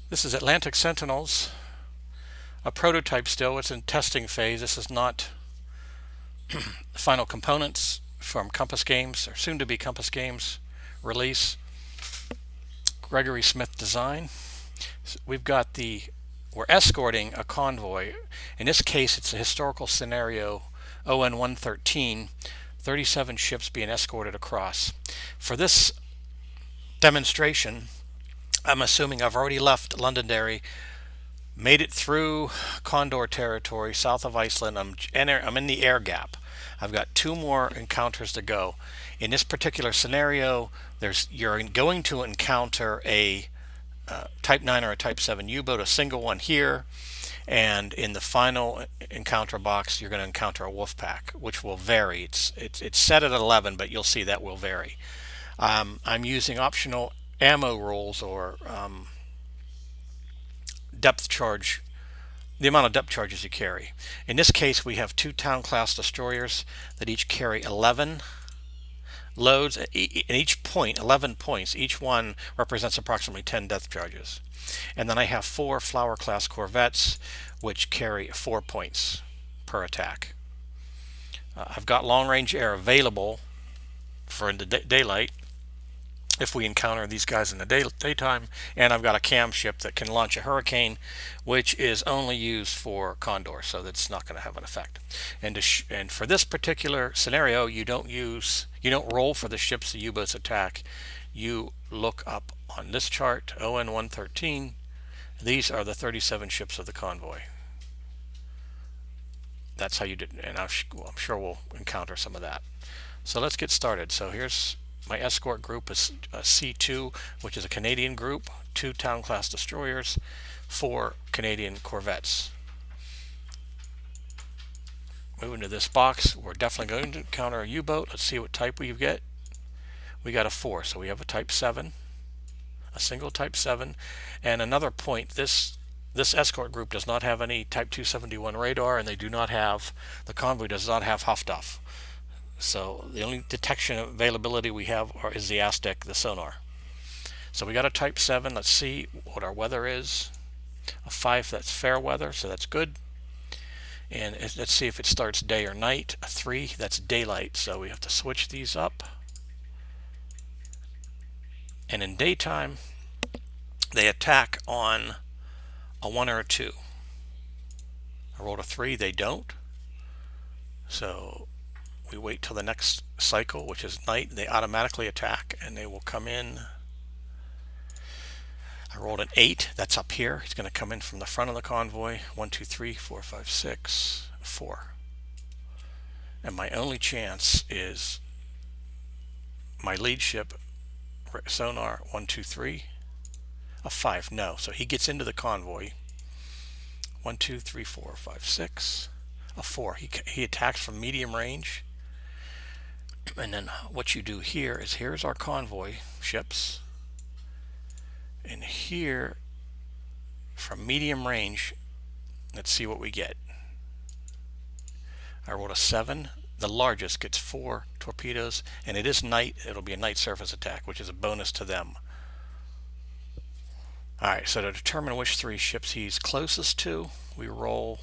This is Atlantic Sentinels, a prototype still. It's in testing phase. This is not final components from Compass Games, or soon to be Compass Games release. Gregory Smith design. So we're escorting a convoy. In this case, it's a historical scenario, ON113, 37 ships being escorted across. For this demonstration, I'm assuming I've already left Londonderry, made it through Condor territory south of Iceland. I'm in the air gap. I've got 2 more encounters to go. In this particular scenario, you're going to encounter a Type 9 or a Type 7 U-boat, a single one here, and in the final encounter box, you're going to encounter a Wolfpack, which will vary. It's set at 11, but you'll see that will vary. I'm using optional ammo rules, or depth charge, the amount of depth charges you carry. In this case, we have 2 town class destroyers that each carry 11 loads, and each point, 11 points, each one represents approximately 10 depth charges. And then I have 4 flower class corvettes which carry 4 points per attack. I've got long range air available for the daylight if we encounter these guys in the daytime, and I've got a cam ship that can launch a hurricane, which is only used for Condor, so that's not going to have an effect. And for this particular scenario, you don't roll for the ships the U-boats attack. You look up on this chart, ON113. These are the 37 ships of the convoy. That's how you did it, and I'm sure we'll encounter some of that. So let's get started. So here's my escort group is C2, which is a Canadian group, 2 town class destroyers, 4 Canadian corvettes. Moving to this box, we're definitely going to encounter a U-boat. Let's see what type we get. We got a 4, so we have a Type 7, a single Type 7, and another point. This escort group does not have any Type 271 radar, and the convoy does not have Huffduff. So the only detection availability we have is the Aztec, the sonar. So we got a Type 7. Let's see what our weather is. A 5, that's fair weather, so that's good. And let's see if it starts day or night. A 3, that's daylight, so we have to switch these up. And in daytime, they attack on a 1 or a 2. I rolled a 3, they don't. So we wait till the next cycle, which is night. They automatically attack, and they will come in. I rolled an 8. That's up here. It's going to come in from the front of the convoy. 1, 2, 3, 4, 5, 6, 4. And my only chance is my lead ship, sonar, 1, 2, 3. A 5. No. So he gets into the convoy. 1, 2, 3, 4, 5, 6. A 4. He attacks from medium range. And then what you do here is, here's our convoy ships, and here from medium range, let's see what we get. I rolled a 7. The largest gets 4 torpedoes, and it is night. It'll be a night surface attack, which is a bonus to them. Alright, so to determine which 3 ships he's closest to, we roll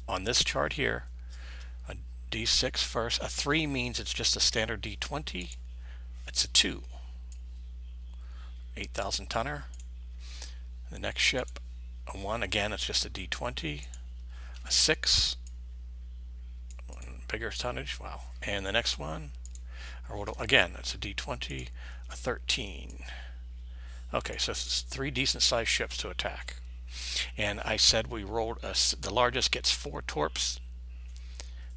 on this chart here D6 first. A 3 means it's just a standard D20. It's a 2. 8,000 tonner. The next ship, a 1. Again, it's just a D20. A 6. Bigger tonnage. Wow. And the next one, again, it's a D20. A 13. Okay, so it's 3 decent sized ships to attack. And I said we rolled the largest gets 4 torps.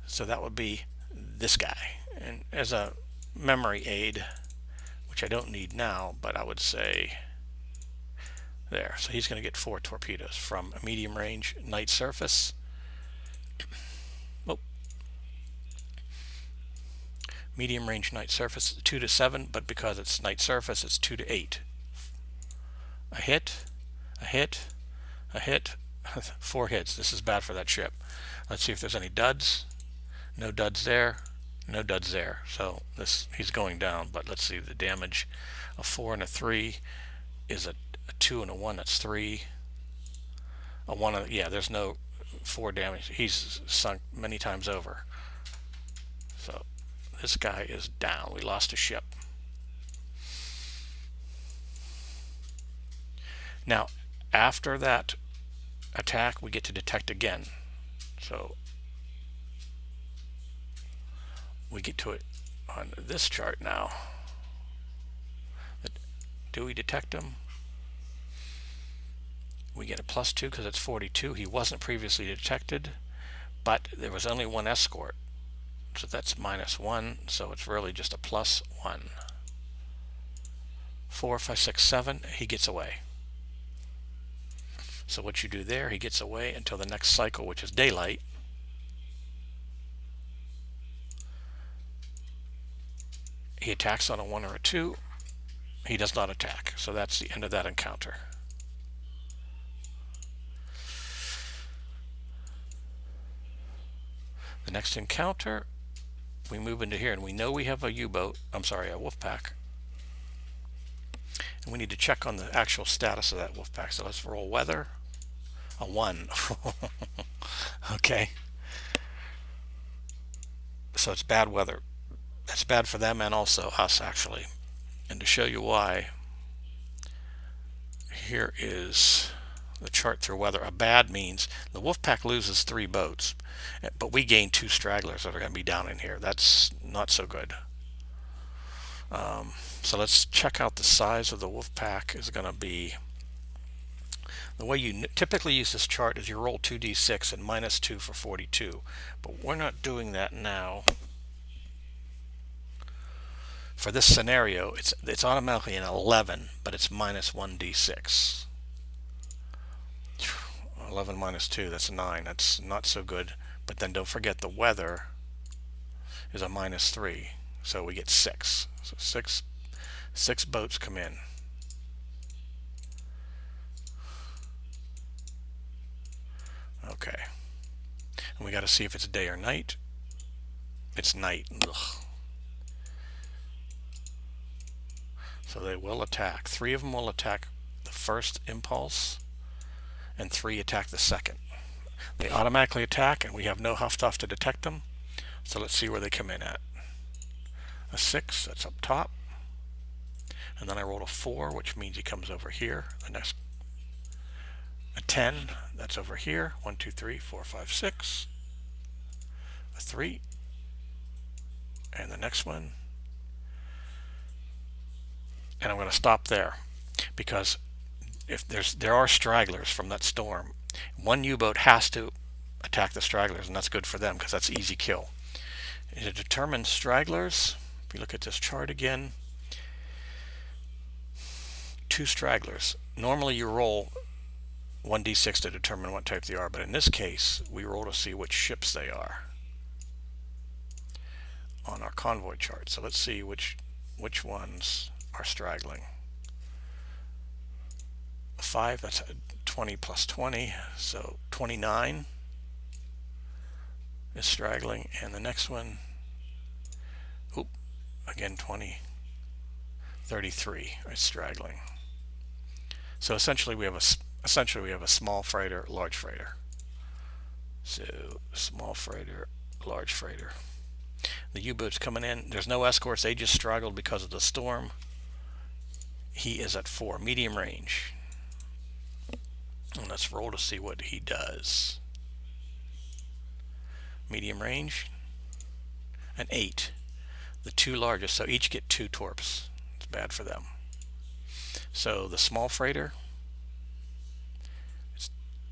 So that would be this guy. And as a memory aid, which I don't need now, but I would say there. So he's going to get 4 torpedoes from a medium range night surface. Oh. Medium range night surface, 2 to 7, but because it's night surface, it's 2 to 8. A hit, a hit, a hit, 4 hits. This is bad for that ship. Let's see if there's any duds. No duds there, no duds there. So he's going down, but let's see the damage. A 4 and a 3 is a 2 2 and a 1, that's 3. A 1, yeah, there's no 4 damage. He's sunk many times over. So this guy is down. We lost a ship. Now, after that attack, we get to detect again. So we get to it on this chart now. Do we detect him? We get a +2 because it's 42. He wasn't previously detected, but there was only one escort. So that's -1, so it's really just a +1. 4, 5, 6, 7, he gets away. So what you do there, he gets away until the next cycle, which is daylight. He attacks on a 1 or a 2. He does not attack. So that's the end of that encounter. The next encounter, we move into here, and we know we have a U-boat, I'm sorry, a Wolfpack. And we need to check on the actual status of that Wolfpack. So let's roll weather. A 1. Okay. So it's bad weather. That's bad for them and also us, actually. And to show you why, here is the chart through weather. A bad means the Wolfpack loses 3 boats, but we gain 2 stragglers that are going to be down in here. That's not so good. So let's check out the size of the Wolfpack. Is going to be, the way you typically use this chart is you roll 2d6 and -2 for 42, but we're not doing that now. For this scenario, it's automatically an 11, but it's -1d6. 11 -2, that's 9. That's not so good. But then don't forget the weather is a -3, so we get 6. So six boats come in. Okay. And we got to see if it's day or night. It's night. Ugh. So they will attack. 3 of them will attack the first impulse, and 3 attack the second. They automatically attack, and we have no huff-tuff to detect them. So let's see where they come in at. A 6, that's up top. And then I rolled a 4, which means he comes over here. The next, a 10, that's over here. 1, 2, 3, 4, 5, 6. A 3. And the next one. And I'm going to stop there, because if there are stragglers from that storm, one U-boat has to attack the stragglers, and that's good for them because that's easy kill. And to determine stragglers, if you look at this chart again, 2 stragglers. Normally you roll 1d6 to determine what type they are, but in this case we roll to see which ships they are on our convoy chart. So let's see which ones are straggling. A 5, that's 20 plus 20, so 29 is straggling, and the next one, again 20, 33 is straggling. So essentially we have a small freighter, large freighter. So small freighter, large freighter. The U-boat's coming in. There's no escorts. They just straggled because of the storm. He is at 4, medium range. And let's roll to see what he does. Medium range, an 8. The 2 largest, so each get 2 torps. It's bad for them. So the small freighter, it's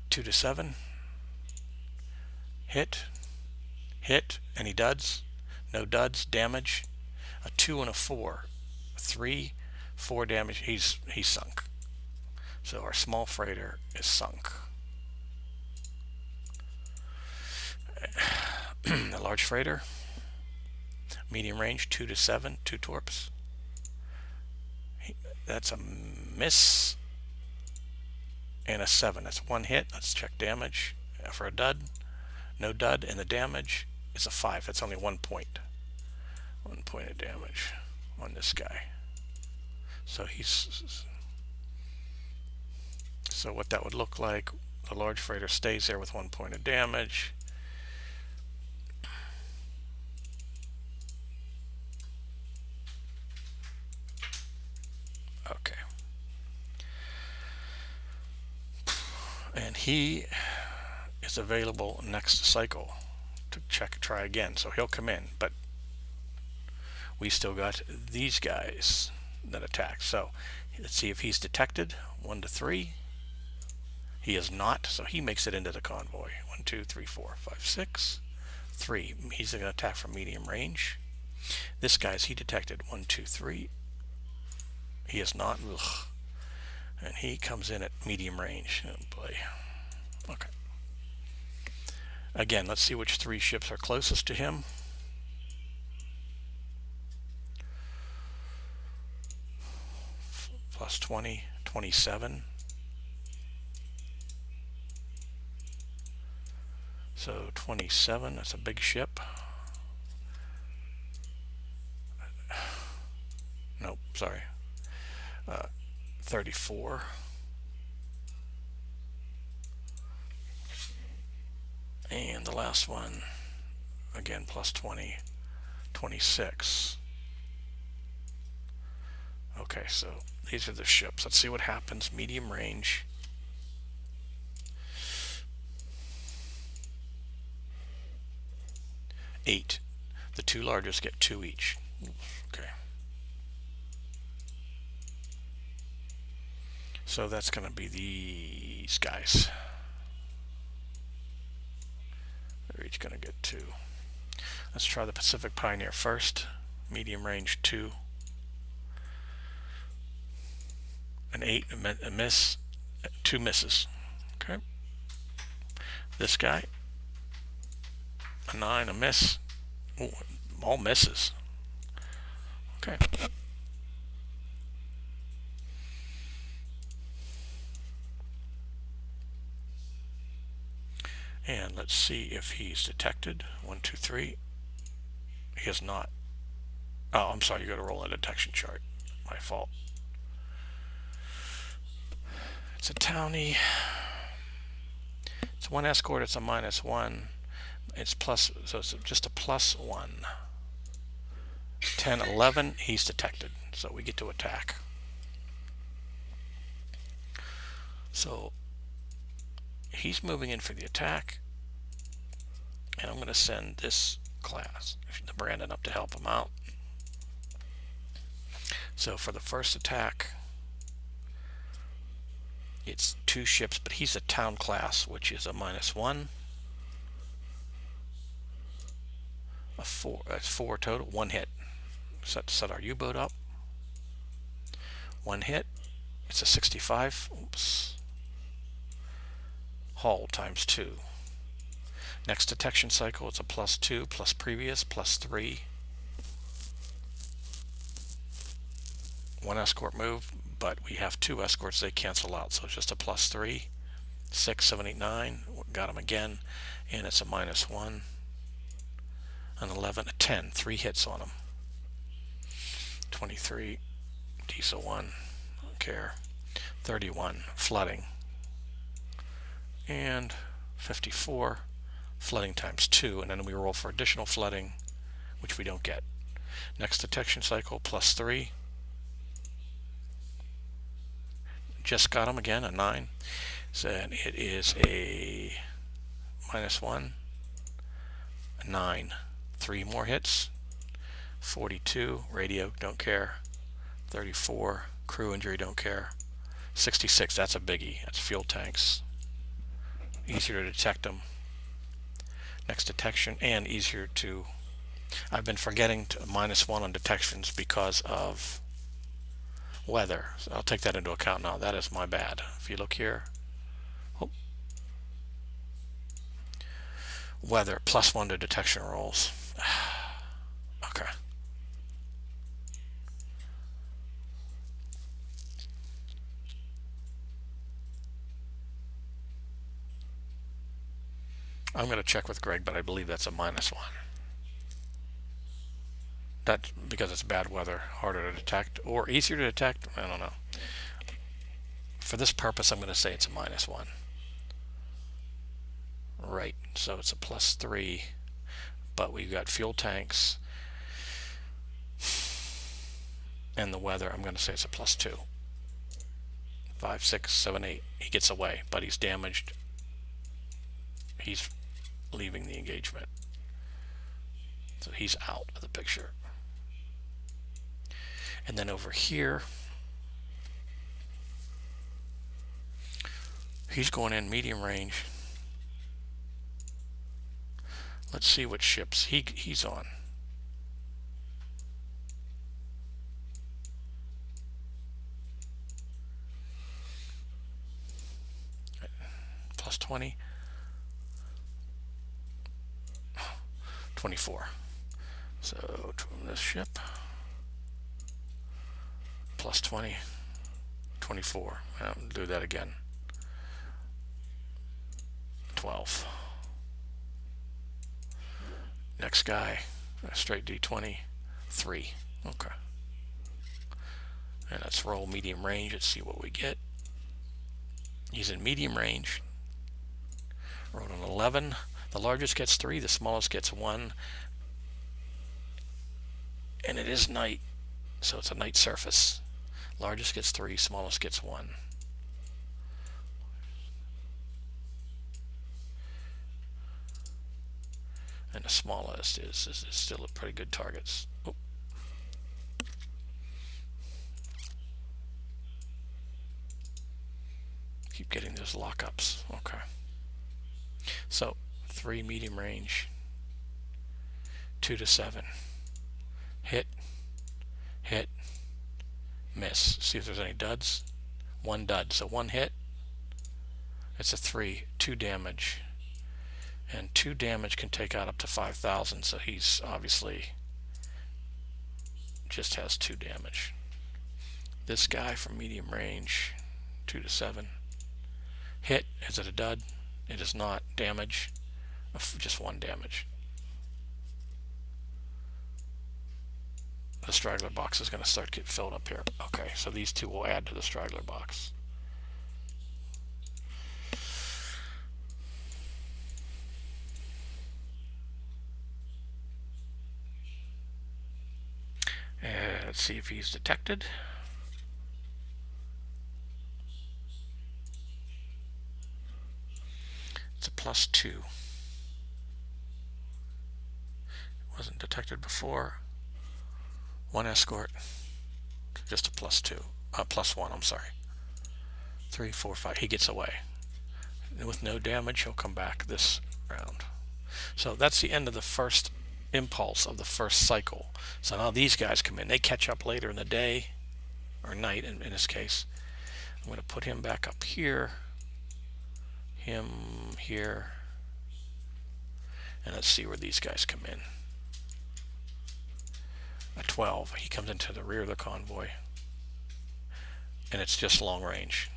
2 to 7. Hit, any duds? No duds, damage. A 2 and a 4. 3, 4 damage. He's sunk. So our small freighter is sunk. The large freighter, medium range, 2 to 7, 2 torps. That's a miss and a 7. That's 1 hit. Let's check damage for a dud. No dud, and the damage is a 5. That's only 1 point. 1 point of damage on this guy. So he's So what that would look like, the large freighter stays there with 1 point of damage. Okay. And he is available next cycle to try again. So he'll come in, but we still got these guys that attack. So let's see if he's detected. 1 to 3. He is not, so he makes it into the convoy. 1, 2, 3, 4, 5, 6, 3. He's going to attack from medium range. This guy's he detected. 1, 2, 3. He is not. Ugh. And he comes in at medium range. Oh boy. Okay. Again, let's see which 3 ships are closest to him. Plus 20, 27. So 27, that's a big ship. Nope, sorry. 34. And the last one, again, plus 20, 26. Okay, so these are the ships. Let's see what happens. Medium range. Eight. The 2 largest get 2 each. Okay. So that's going to be these guys. They're each going to get 2. Let's try the Pacific Pioneer first. Medium range 2. An 8, a miss, 2 misses. Okay. This guy, a 9, a miss. Ooh, all misses. Okay. And let's see if he's detected. 1, 2, 3. He is not. Oh, I'm sorry, you got to roll a detection chart. My fault. It's a townie. It's 1 escort, it's a -1. It's plus, so it's just a +1. 10, 11, he's detected. So we get to attack. So he's moving in for the attack. And I'm going to send this class, the Brandon, up to help him out. So for the first attack, it's 2 ships, but he's a town class, which is a -1. A 4, that's 4 total. 1 hit. Set our U-boat up. 1 hit. It's a 65. Oops. Hull times 2. Next detection cycle, it's a +2 plus previous +3. 1 escort move, but we have 2 escorts, they cancel out, so it's just a +3. 6, 7, 8, 9, got him again, and it's a -1. An 11, a 10, 3 hits on him. 23, diesel 1, don't care. 31, flooding. And 54, flooding times 2, and then we roll for additional flooding, which we don't get. Next detection cycle, +3. Just got him again, a 9. So it is a -1, a 9. 3 more hits. 42, radio, don't care. 34, crew injury, don't care. 66, that's a biggie. That's fuel tanks. Easier to detect them. Next detection, and easier to... I've been forgetting to -1 on detections because of weather. So I'll take that into account now. That is my bad. If you look here, oh, weather +1 to detection rolls. Okay. I'm going to check with Greg, but I believe that's a -1. That's because it's bad weather, harder to detect, or easier to detect. I don't know. for this purpose, I'm going to say it's a -1. Right, so it's a +3, but we've got fuel tanks and the weather. I'm going to say it's a +2. 5, 6, 7, 8. He gets away, but he's damaged. He's leaving the engagement. So he's out of the picture. And then over here, he's going in medium range. Let's see what ships he's on. +20. 24. So this ship +20, 24. I'll do that again. 12. Next guy, straight D20, 3. Okay. And let's roll medium range. Let's see what we get. He's in medium range. Rolled an 11. The largest gets 3, the smallest gets 1. And it is night, so it's a night surface. Largest gets 3, smallest gets 1. And the smallest is still a pretty good targets. Oh. Keep getting those lockups. Okay. So 3 medium range, 2 to 7. Hit, hit, miss. See if there's any duds. 1 dud, so 1 hit. It's a 3, 2 damage. And 2 damage can take out up to 5,000, so he's obviously just has 2 damage. This guy from medium range, 2 to 7. Hit, is it a dud? It is not. Damage, just 1 damage. The straggler box is going to start to get filled up here. Okay, so these 2 will add to the straggler box. Let's see if he's detected. It's a +2. Wasn't detected before. 1 escort. Just a +2. +1, I'm sorry. 3, 4, 5. He gets away. With no damage, he'll come back this round. So that's the end of the first impulse of the first cycle. So now these guys come in. They catch up later in the day, or night in this case. I'm going to put him back up here, him here, and let's see where these guys come in. A 12. He comes into the rear of the convoy, and it's just long range.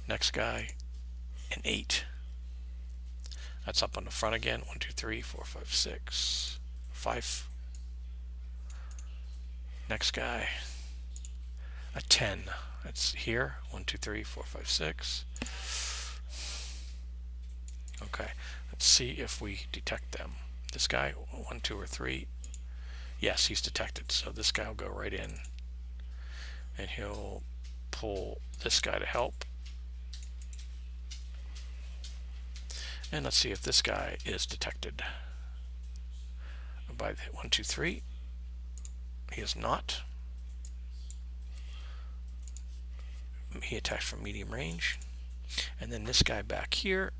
Next guy, an 8. That's up on the front again. 1, 2, 3, 4, 5, 6, 5. Next guy, a 10. That's here. 1, 2, 3, 4, 5, 6. Okay, let's see if we detect them. This guy, 1, 2, or 3. Yes, he's detected. So this guy will go right in, and he'll pull this guy to help. And let's see if this guy is detected by 1, 2, 3. He is not. He attacks from medium range. And then this guy back here,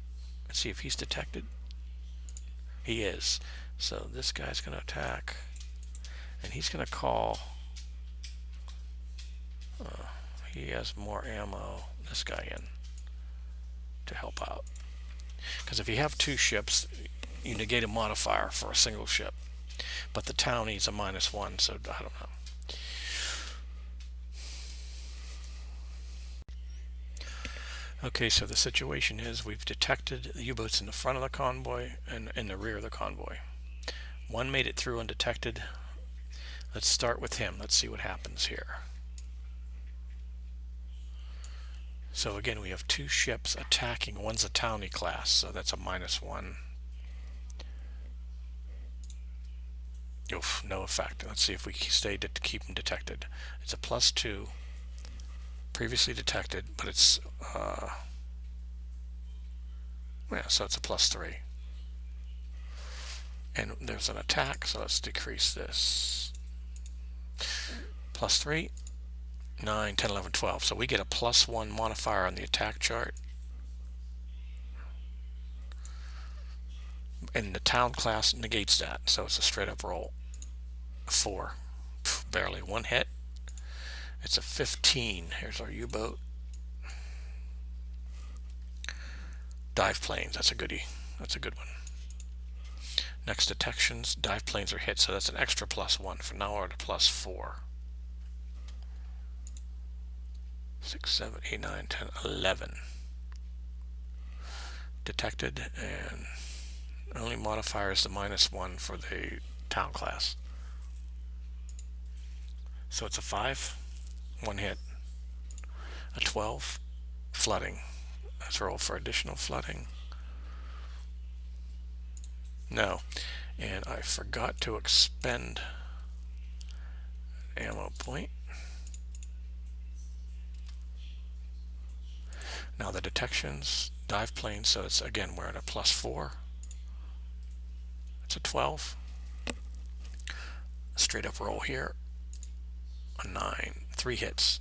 let's see if he's detected. He is. So this guy's going to attack, and he's going to call. He has more ammo, this guy in, to help out. Because if you have 2 ships, you negate a modifier for a single ship. But the town needs a -1, so I don't know. Okay, so the situation is we've detected the U-boats in the front of the convoy and in the rear of the convoy. 1 made it through undetected. Let's start with him. Let's see what happens here. So again, we have two ships attacking. One's a townie class, so that's a -1. Oof, no effect. Let's see if we stay to keep them detected. It's a +2, previously detected, but it's yeah, so it's a +3. And there's an attack, so let's decrease this. +3, 9, 10, 11, 12. So we get a +1 modifier on the attack chart. And the town class negates that, so it's a straight up roll. 4. Barely one hit. It's a 15. Here's our U-boat. Dive planes, that's a goodie. That's a good one. Next detections, dive planes are hit, so that's an extra +1. For now we're at a +4. 6, 7, 8, 9, 10, 11. Detected, and only modifier is the -1 for the town class. So it's a 5, one hit. A 12, flooding. Let's roll for additional flooding. No. And I forgot to expend ammo point. Now the detections, dive plane, so it's again we're at a +4. It's a 12. Straight up roll here. A 9. 3 hits.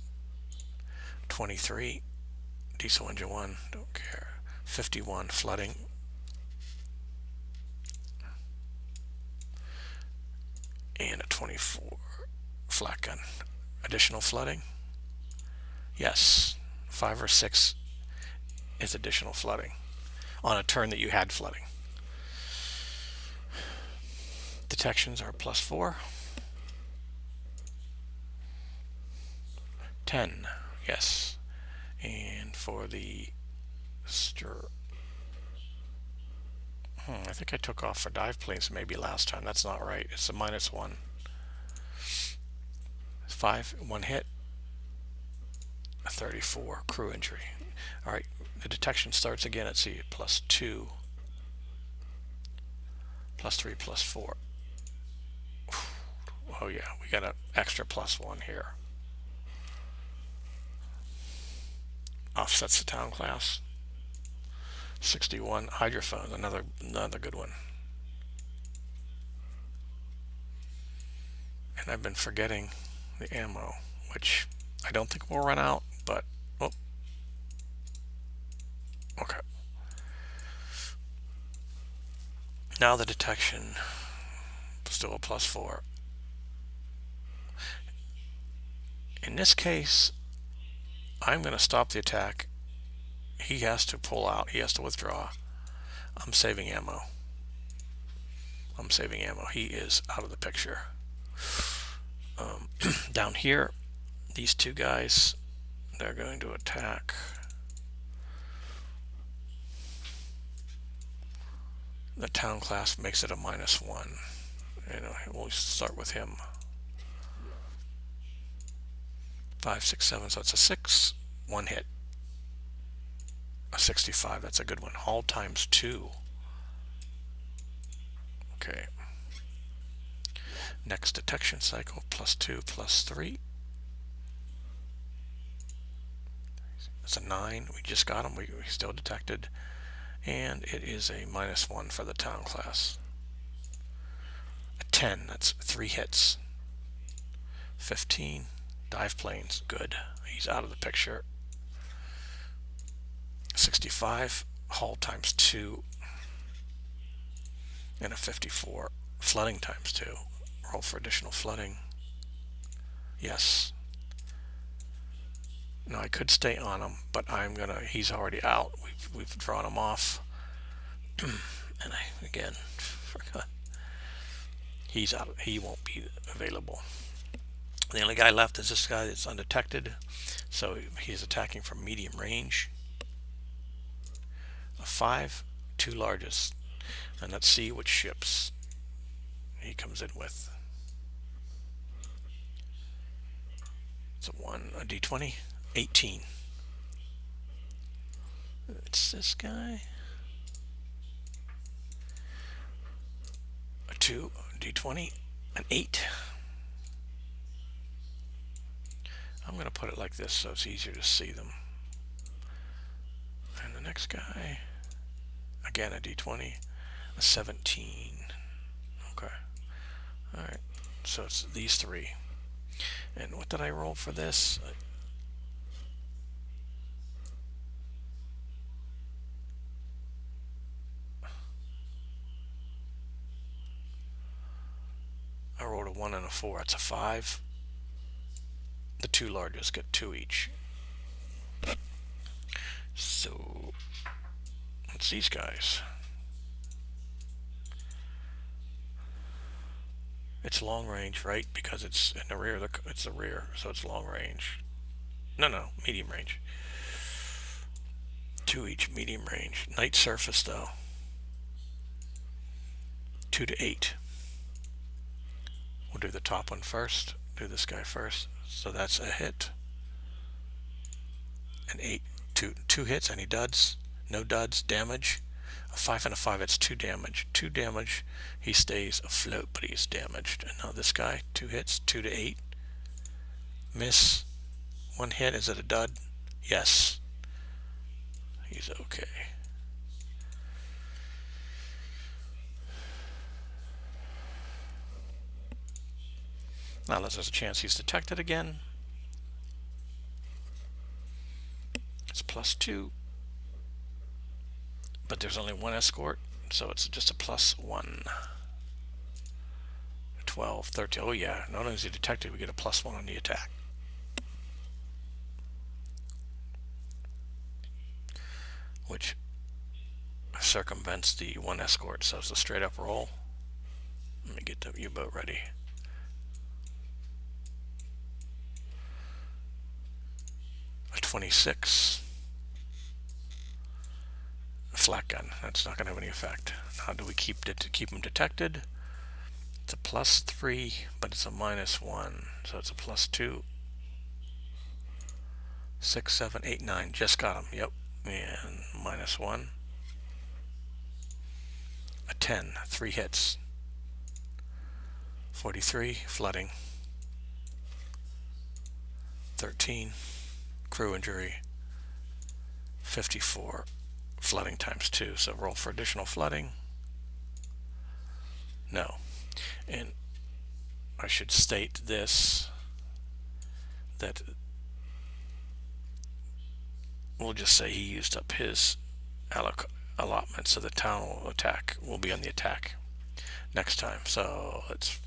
23. Diesel engine 1, don't care. 51, flooding. And a 24, flat gun. Additional flooding? Yes. 5 or 6 is additional flooding on a turn that you had flooding. Detections are +4. 10, yes. And for the stir, I think I took off for dive planes maybe last time. That's not right. It's a -1. 5, one hit. A 34, crew injury. All right, the detection starts again at C, +2, +3, +4. Oh yeah, we got an extra +1 here. Offsets the town class. 61, hydrophone, another good one. And I've been forgetting the ammo, which I don't think we'll run out, but oh, okay. Now the detection, still a +4. In this case, I'm going to stop the attack. He has to pull out. He has to withdraw. I'm saving ammo. I'm saving ammo. He is out of the picture. Down here, these two guys, they're going to attack. The town class makes it a -1. We'll start with him. 5, 6, 7, so it's a 6. One hit. A 65, that's a good one. Hull ×2. Okay. Next detection cycle, +2, +3. It's a 9. We just got him. We still detected. And it is a -1 for the town class. A 10, that's 3 hits. 15, dive planes, good. He's out of the picture. 65, hull ×2. And a 54, flooding ×2. Roll for additional flooding. Yes. Now I could stay on him, but he's already out. We've drawn him off. And I again forgot. He's out. He won't be available. The only guy left is this guy that's undetected. So he's attacking from medium range. A 5, 2 largest. And let's see which ships he comes in with. It's a 1, a D20, 18. It's this guy. A 2, D20, an 8. I'm going to put it like this so it's easier to see them. And the next guy, again a D20, a 17. Okay. All right. So it's these three. And what did I roll for this? I rolled a 1 and a 4. That's a 5. The two largest get 2 each. So it's these guys. It's long range, right? Because it's in the rear. It's the rear, so it's long range. No, medium range. 2 each, medium range. Night surface though. 2 to 8. We'll do the top one first. Do this guy first. So that's a hit. An 8. Two hits. Any duds? No duds. Damage. A 5 and a 5. It's 2 damage. 2 damage. He stays afloat, but he's damaged. And now this guy, 2 hits. 2 to 8. Miss. 1 hit. Is it a dud? Yes. He's okay. Now there's a chance he's detected again. It's +2. But there's only 1 escort, so it's just a +1. 12, 13. Oh yeah, not only is he detected, we get a +1 on the attack. Which circumvents the 1 escort, so it's a straight up roll. Let me get the U-boat ready. A 26. A flat gun. That's not going to have any effect. How do we keep them detected? It's a +3, but it's a -1, so it's a +2. 6, 7, 8, 9. Just got him. Yep. And -1. A 10. 3 hits. 43. Flooding. 13. Crew injury. 54. Flooding ×2. So roll for additional flooding. No. And I should state this, that we'll just say he used up his allotment, so the town will be on the attack next time. So let's,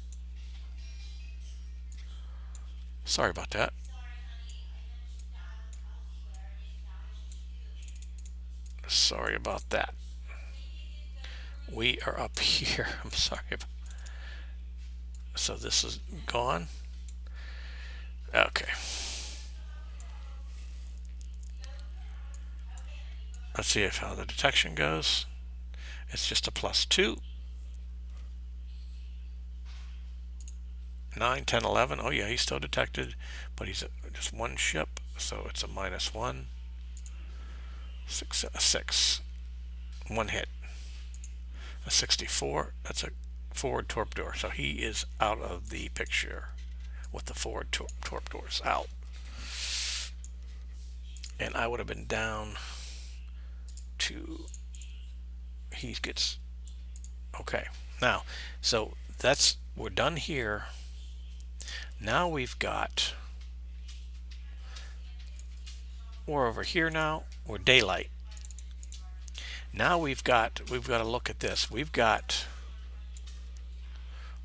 sorry about that. Sorry about that. We are up here. I'm sorry. So this is gone. Okay. Let's see how the detection goes. It's just a +2. 9, 10, 11. Oh yeah, he's still detected, but he's just 1 ship, so it's a -1. 6. 1 hit. A 64. That's a forward torp door, so he is out of the picture with the forward torp doors out. And I would have been down to, he gets, okay. Now, so we're done here. Now we're over here now. We're daylight. Now we've got to look at this. We've got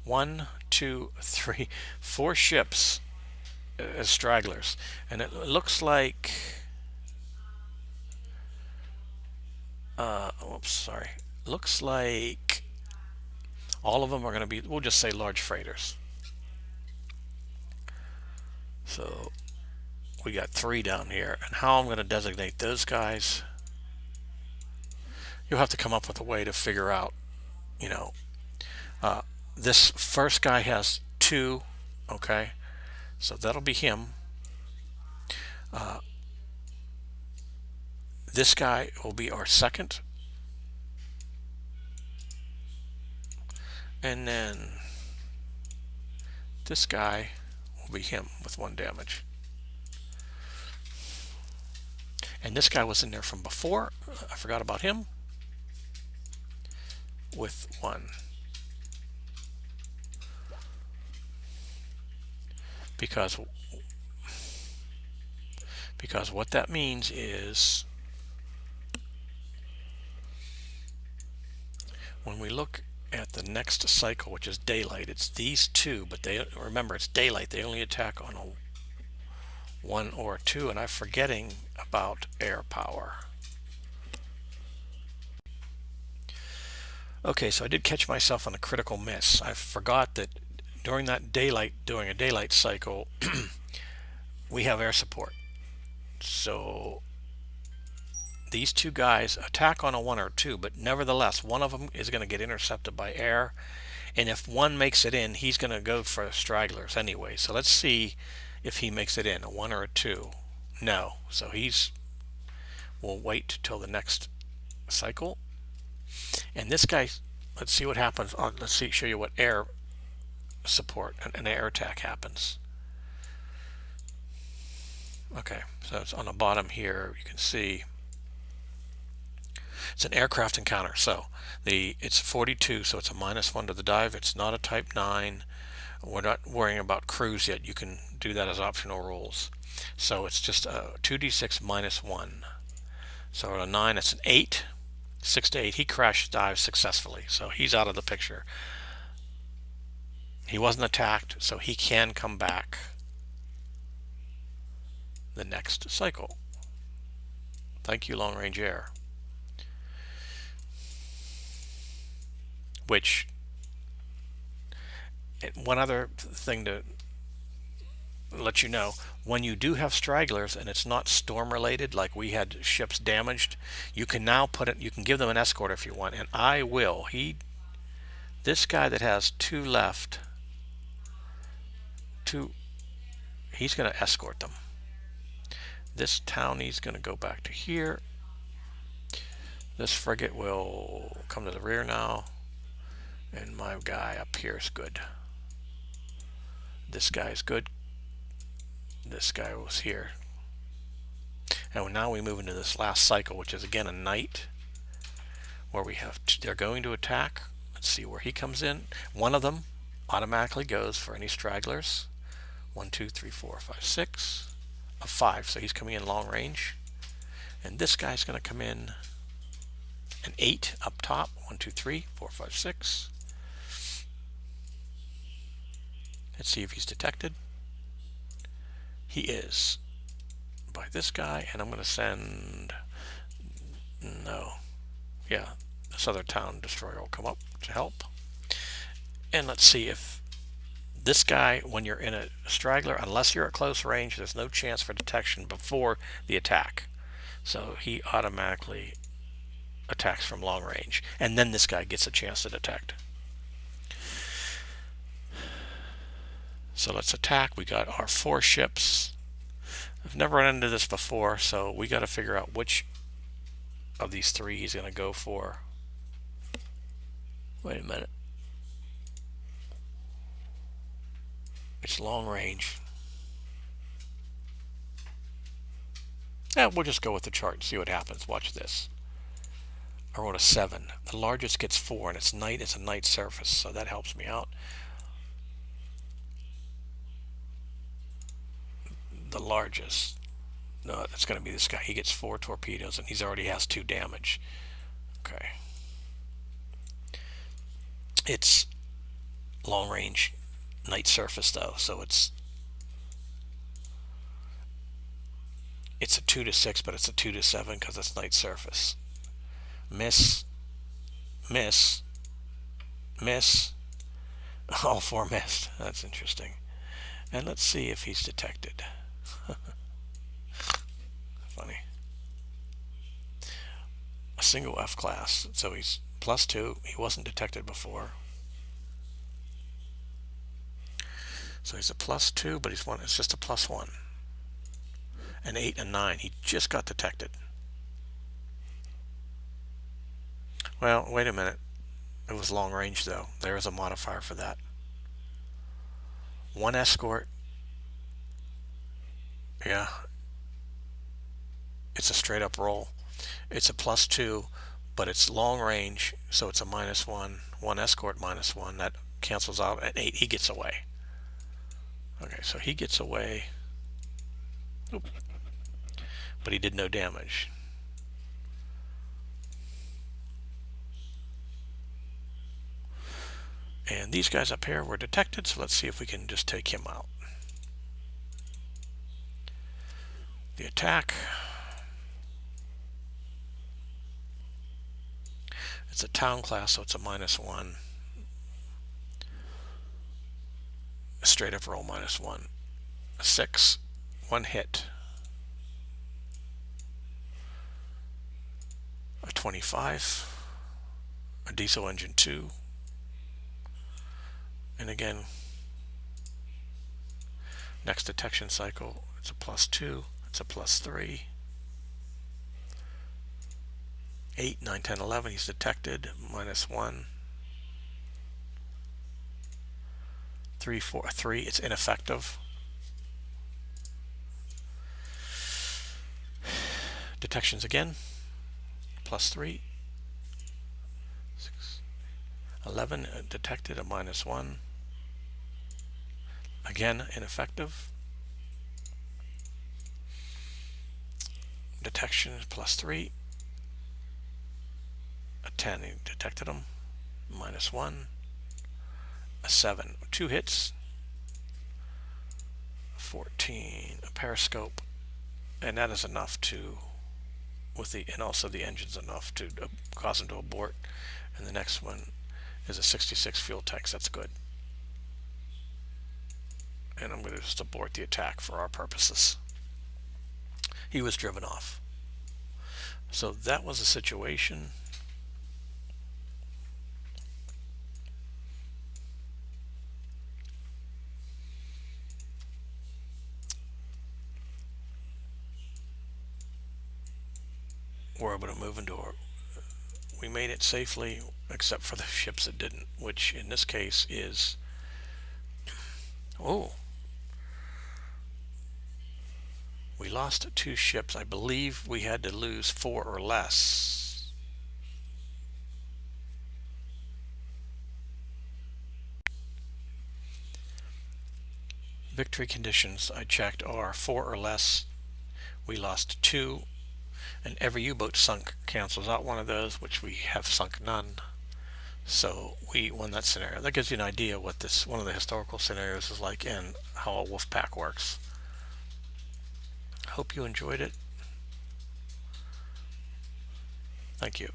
1, 2, 3, 4 ships as stragglers, and it looks like looks like all of them are going to be, we'll just say, large freighters. So we got 3 down here, and how I'm going to designate those guys, you'll have to come up with a way to figure out, this first guy has 2, okay, so that'll be him. This guy will be our second. And then this guy will be him with 1 damage. And this guy was in there from before. I forgot about him. With 1. Because what that means is when we look at the next cycle, which is daylight, it's these two, but they remember it's daylight. They only attack on a 1 or a 2, and I'm forgetting about air power. Okay, so I did catch myself on a critical miss. I forgot that during that daylight, doing a daylight cycle, we have air support. So these two guys attack on a 1 or 2, but nevertheless, one of them is going to get intercepted by air. And if one makes it in, he's going to go for stragglers anyway. So let's see if he makes it in, a 1 or a 2. No. So we'll wait till the next cycle. And this guy, let's see what happens. Let's show you what air support and air attack happens. Okay, so it's on the bottom here. You can see it's an aircraft encounter. So it's 42, so it's a -1 to the dive. It's not a Type 9. We're not worrying about cruise yet. You can do that as optional rules. So it's just a 2d6 -1. So at a 9, it's an 8. 6 to 8. He crash dives successfully, so he's out of the picture. He wasn't attacked, so he can come back the next cycle. Thank you, Long Range Air. Which, one other thing to let you know, when you do have stragglers and it's not storm related, like we had ships damaged, you can now you can give them an escort if you want, and I will. This guy that has 2 left, he's going to escort them. This townie's going to go back to here. This frigate will come to the rear now, and my guy up here is good. This guy's good. This guy was here. And now we move into this last cycle, which is again a night, where they're going to attack. Let's see where he comes in. One of them automatically goes for any stragglers. 1, 2, 3, 4, 5, 6. A 5, so he's coming in long range. And this guy's going to come in an 8 up top. 1, 2, 3, 4, 5, 6. Let's see if he's detected. He is by this guy, and I'm going to send, this other town destroyer will come up to help. And let's see if this guy, when you're in a straggler, unless you're at close range, there's no chance for detection before the attack. So he automatically attacks from long range, and then this guy gets a chance to detect. So let's attack. We got our 4 ships. I've never run into this before, so we got to figure out which of these 3 he's going to go for. Wait a minute. It's long range. We'll just go with the chart and see what happens. Watch this. I rolled a 7. The largest gets 4, and it's night. It's a night surface, so that helps me out. The largest, no, that's going to be this guy. He gets 4 torpedoes, and he already has 2 damage. Okay. It's long range night surface though, so it's a 2 to 6, but it's a 2 to 7 because it's night surface. Miss, miss, miss. All 4 missed. That's interesting. And let's see if he's detected. Funny. A single F class, so he's +2. He wasn't detected before. So he's a +2, but it's just a +1. An 8 and 9. He just got detected. Well, wait a minute. It was long range though. There is a modifier for that. One escort. Yeah. It's a straight up roll. It's a +2, but it's long range, so it's a -1. One escort -1. That cancels out at 8. He gets away. Okay, so he gets away. Oop. But he did no damage. And these guys up here were detected, so let's see if we can just take him out. The attack. It's a town class, so it's a -1. A straight up roll -1. A 6. One hit. A 25. A diesel engine 2. And again, next detection cycle, it's a +2. It's a +3. 8, 9, 10, 11, he's detected, -1. 3, 4, 3, it's ineffective. Detections again, +3. 6, 11, detected, a -1. Again, ineffective. Detection is +3. A 10, he detected him, -1. A 7, 2 hits. 14, a periscope, and that is enough to, and also the engine's enough to cause him to abort. And the next one is a 66 fuel tanks. That's good. And I'm going to just abort the attack for our purposes. He was driven off. So that was a situation. We're able to move into we made it safely, except for the ships that didn't, which in this case is, we lost 2 ships. I believe we had to lose 4 or less. Victory conditions I checked are 4 or less. We lost 2, and every U-boat sunk cancels out one of those, which we have sunk none. So we won that scenario. That gives you an idea what this one of the historical scenarios is like and how a Wolfpack works. Hope you enjoyed it. Thank you.